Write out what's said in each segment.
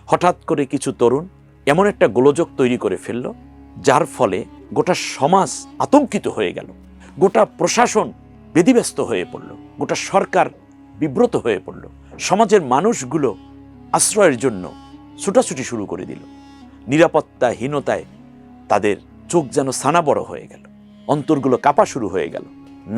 হঠাৎ করে কিছু তরুণ এমন একটা গোলযোগ তৈরি করে ফেলল, যার ফলে গোটা সমাজ আতঙ্কিত হয়ে গেল, গোটা প্রশাসন বেদিব্যস্ত হয়ে পড়ল, গোটা সরকার বিব্রত হয়ে পড়ল। সমাজের মানুষগুলো আশ্রয়ের জন্য ছুটাছুটি শুরু করে দিল। নিরাপত্তাহীনতায় তাদের চোখ যেন ছানা বড় হয়ে গেল, অন্তরগুলো কাঁপা শুরু হয়ে গেল।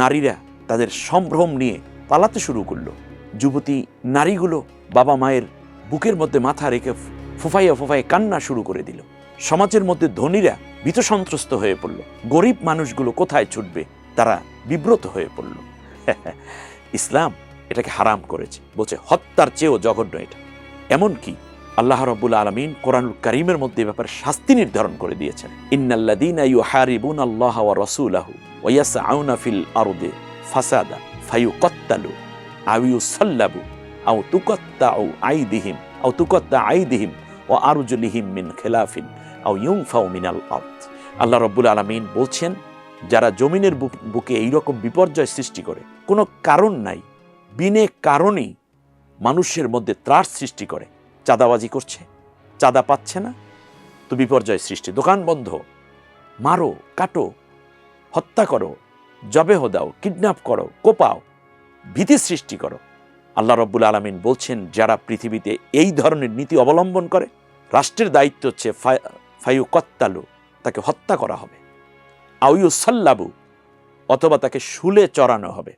নারীরা তাদের সম্ভ্রম নিয়ে পালাতে শুরু করলো। যুবতী নারীগুলো বাবা মায়ের বুকের মধ্যে মাথা রেখে ফুফাইয়া ফুফাইয়া কান্না শুরু করে দিল। সমাজের মধ্যে ধনীরা ভীতসন্ত্রস্ত হয়ে পড়ল, গরিব মানুষগুলো কোথায় ছুটবে, তারা বিব্রত হয়ে পড়ল। ইসলাম এটাকে হারাম করেছে, বলছে হত্যার চেয়েও জঘন্য এটা। এমনকি আল্লাহ রাব্বুল আলামিন কোরআনুল কারীমের মধ্যে ব্যাপারে শাস্তি নির্ধারণ করে দিয়েছেন। ইন্নাল্লাযীনা ইউহারিবুনা আল্লাহ ওয়া রাসূলাহু ওয়া ইয়াসআউনা ফিল আরদি ফাসাদা ফায়ুকাত্তালু আও ইউসাল্লাবু আও তুকাত্তাউ আইদিহিম ওয়া আরজুলিহিম মিন খিলাফিন আও ইউনফাউ মিনাল আরদ। আল্লাহ রাব্বুল আলামিন বলছেন, যারা জমিনের বুকে এইরকম বিপর্যয় সৃষ্টি করে, কোনো কারণ নাই, বিনে কারণেই মানুষের মধ্যে ত্রাস সৃষ্টি করে, চাঁদাবাজি করছে, চাঁদা পাচ্ছে না তো বিপর্যয় সৃষ্টি, দোকান বন্ধ, মারো কাটো, হত্যা করো, জবেহ দাও, কিডন্যাপ করো, কোপাও, ভীতি সৃষ্টি করো। আল্লাহ রাব্বুল আলামিন বলছেন, যারা পৃথিবীতে এই ধরনের নীতি অবলম্বন করে, রাষ্ট্রের দায়িত্ব হচ্ছে ফায়ুকাত্তালু, তাকে হত্যা করা হবে, আও ইউসাল্লাবু, অথবা তাকে শুলে চড়ানো হবে।